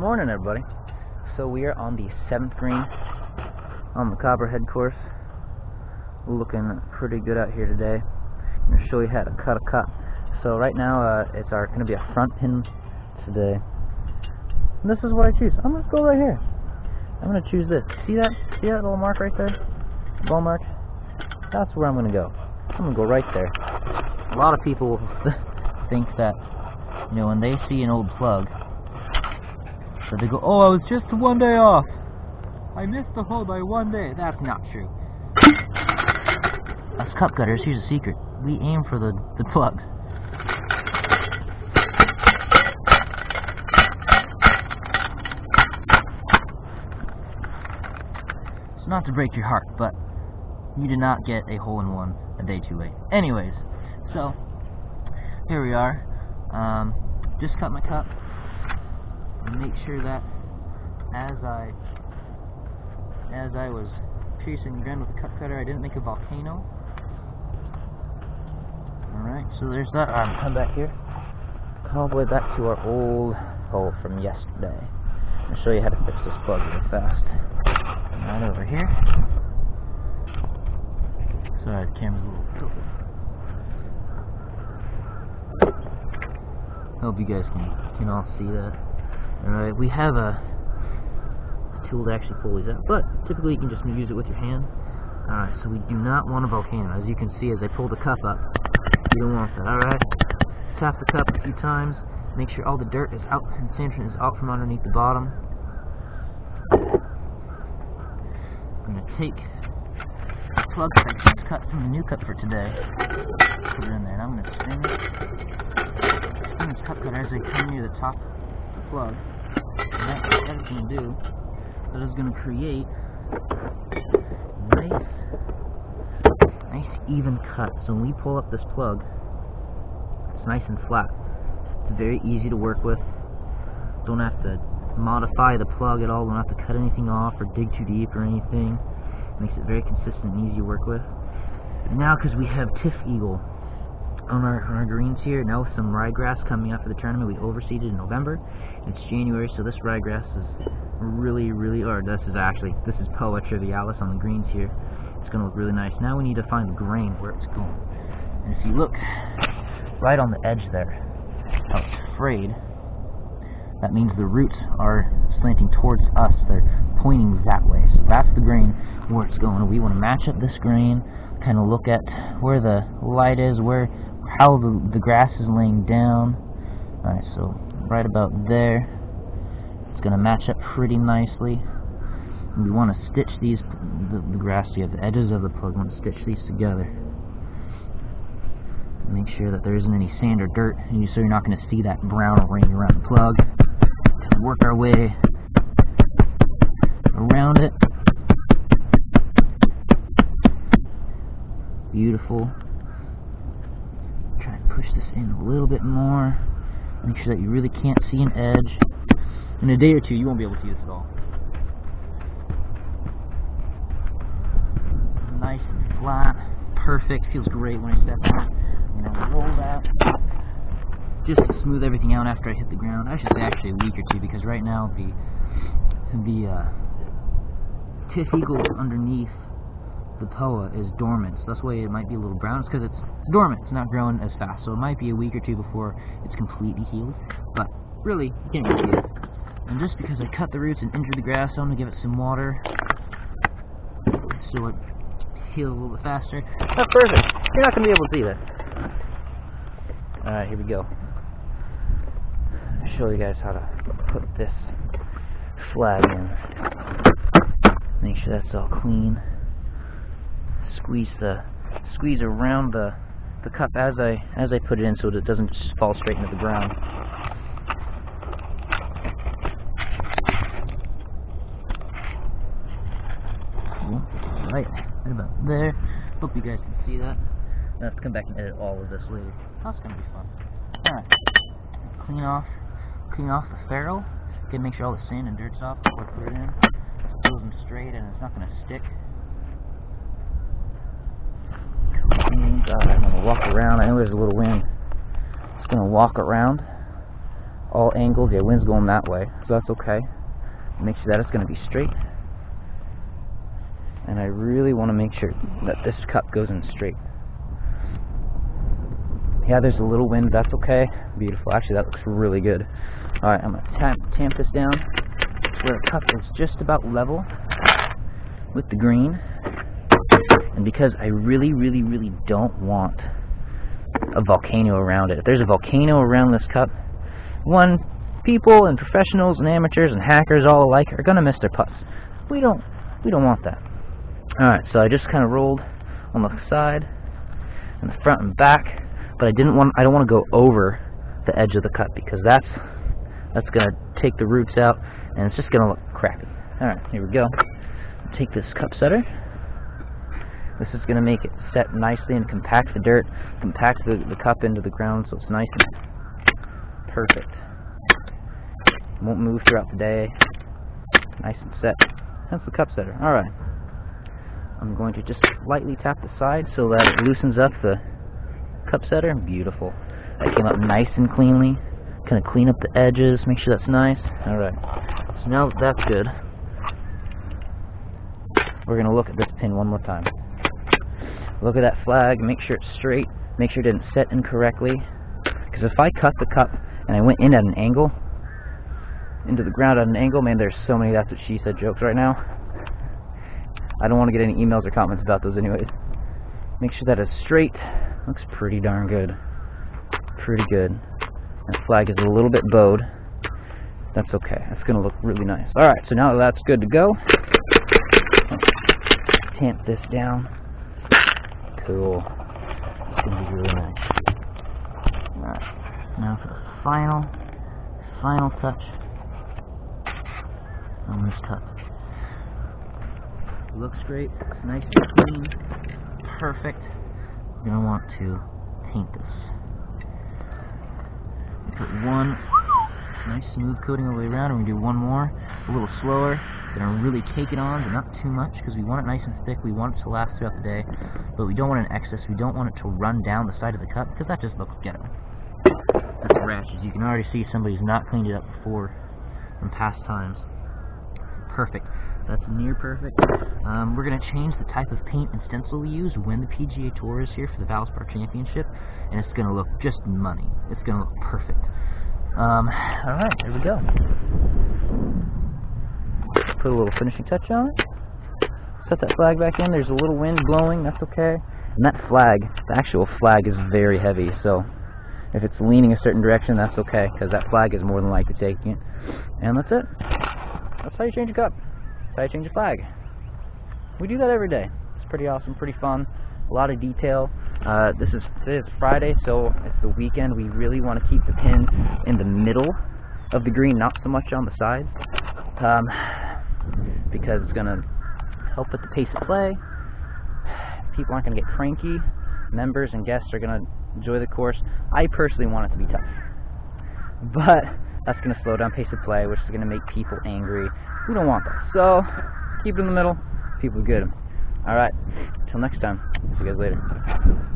Morning, everybody. So we are on the 7th green on the Copperhead course. Looking pretty good out here today. I'm going to show you how to cut a cup. So right now it's going to be a front pin today. And this is what I choose. I'm going to go right here. I'm going to choose this. See that? See that little mark right there? Ball mark? That's where I'm going to go. I'm going to go right there. A lot of people think that, you know, when they see an old plug, so they go, oh, I was just 1 day off. I missed the hole by 1 day. That's not true. Us cup cutters, here's a secret. We aim for the plugs. It's not to break your heart, but you did not get a hole-in-one a day too late. Anyways, so here we are. Just cut my cup. And make sure that as I was piercing the ground with the cup cutter, I didn't make a volcano. Alright, so there's that. Come back here. All the way back to our old hole from yesterday. I'll show you how to fix this plug really fast. Right over here. Sorry, the camera's a little tilted. Hope you guys can all see that. Alright, we have a tool to actually pull these out, but typically you can just use it with your hand. Alright, so we do not want a volcano. As you can see, as I pull the cup up, you don't want that. Alright, tap the cup a few times, make sure all the dirt is out and sand is out from underneath the bottom. I'm going to take the plug sections cut from the new cup for today, put it in there, and I'm going to spin this cup cutter as I come near the top of the plug. And that's what it's going to do. That is going to create nice even cut. So when we pull up this plug, it's nice and flat. It's very easy to work with. Don't have to modify the plug at all. Don't have to cut anything off or dig too deep or anything. It makes it very consistent and easy to work with. Now, because we have Tiff Eagle on our greens here, now with some ryegrass coming up for the tournament, we overseeded in November. It's January, so this ryegrass is really, or this is Poa trivialis on the greens here. It's going to look really nice. Now we need to find the grain where it's going. And if you look right on the edge there, how it's frayed, that means the roots are slanting towards us. They're pointing that way. So that's the grain where it's going. We want to match up this grain, kind of look at where the light is, how the grass is laying down. Alright, so right about there, it's going to match up pretty nicely. And we want to stitch these, the grass together, the edges of the plug. We want to stitch these together. Make sure that there isn't any sand or dirt, so you're not going to see that brown ring around the plug. Work our way around it. Beautiful. Try and push this in a little bit more. Make sure that you really can't see an edge. In a day or two, you won't be able to see this at all. Nice and flat. Perfect. Feels great when I step on it. I'm going to roll that just to smooth everything out after I hit the ground. I should say actually a week or two, because right now the Tiff Eagle underneath the Poa is dormant, so that's why it might be a little brown. It's because it's dormant, it's not growing as fast, so it might be a week or two before it's completely healed, but really, you can't really see it. And just because I cut the roots and injured the grass, I'm going to give it some water so it heals a little bit faster. That's perfect. You're not going to be able to see that. Alright, here we go. I'll show you guys how to put this flag in. Make sure that's all clean. Squeeze around the cup as I put it in, so that it doesn't just fall straight into the ground. Cool. Right about there. Hope you guys can see that. I'll have to come back and edit all of this later. That's gonna be fun. Alright. Clean off the ferrule. Again, make sure all the sand and dirt's off before I put it in. It pulls them straight and it's not gonna stick. I'm gonna walk around. I know there's a little wind. Just gonna walk around all angles. Yeah, wind's going that way, so that's okay. Make sure that it's going to be straight. And I really want to make sure that this cup goes in straight. Yeah, there's a little wind, that's okay. Beautiful. Actually, that looks really good. Alright, I'm going to tamp this down to where the cup is just about level with the green. And because I really, really, really don't want a volcano around it. If there's a volcano around this cup, people and professionals and amateurs and hackers all alike are going to miss their putts. We don't want that. Alright, so I just kind of rolled on the side and the front and back, but I don't want to go over the edge of the cup because that's going to take the roots out and it's just going to look crappy. Alright, here we go. Take this cup setter. This is going to make it set nicely and compact the dirt, compact the cup into the ground so it's nice and perfect. Won't move throughout the day. Nice and set. That's the cup setter. Alright. I'm going to just lightly tap the side so that it loosens up the cup setter. Beautiful. That came up nice and cleanly. Kind of clean up the edges, make sure that's nice. Alright. So now that that's good, we're going to look at this pin one more time. Look at that flag, make sure it's straight, make sure it didn't set incorrectly. Because if I cut the cup and I went in at an angle, into the ground at an angle, man, there's so many that's what she said jokes right now. I don't want to get any emails or comments about those anyways. Make sure that it's straight. Looks pretty darn good. Pretty good. And the flag is a little bit bowed. That's okay. That's going to look really nice. Alright, so now that that's good to go, tamp this down. Cool. It's going to be really nice. Alright, now for the final touch on this cup. Looks great, it's nice and clean, perfect. You're going to want to paint this. You put one nice smooth coating all the way around, and we do one more, a little slower. Going to really take it on, but not too much, because we want it nice and thick. We want it to last throughout the day, but we don't want an excess. We don't want it to run down the side of the cup, because that just looks ghetto. That's rashes. You can already see somebody's not cleaned it up before in past times. Perfect. That's near perfect. We're going to change the type of paint and stencil we use when the PGA Tour is here for the Valspar Championship, and it's going to look just money. It's going to look perfect. Alright, there we go. Put a little finishing touch on it. Set that flag back in. There's a little wind blowing, that's okay. And that flag, the actual flag is very heavy, so if it's leaning a certain direction, that's okay, because that flag is more than likely taking it. And that's it. That's how you change a cup. That's how you change a flag. We do that every day. It's pretty awesome, pretty fun. A lot of detail. Today is Friday, so it's the weekend. We really want to keep the pin in the middle of the green, not so much on the sides, because it's going to help with the pace of play. People aren't going to get cranky. Members and guests are going to enjoy the course. I personally want it to be tough, but that's going to slow down pace of play, which is going to make people angry. We don't want that. So keep it in the middle. People are good. Alright, till next time. See you guys later.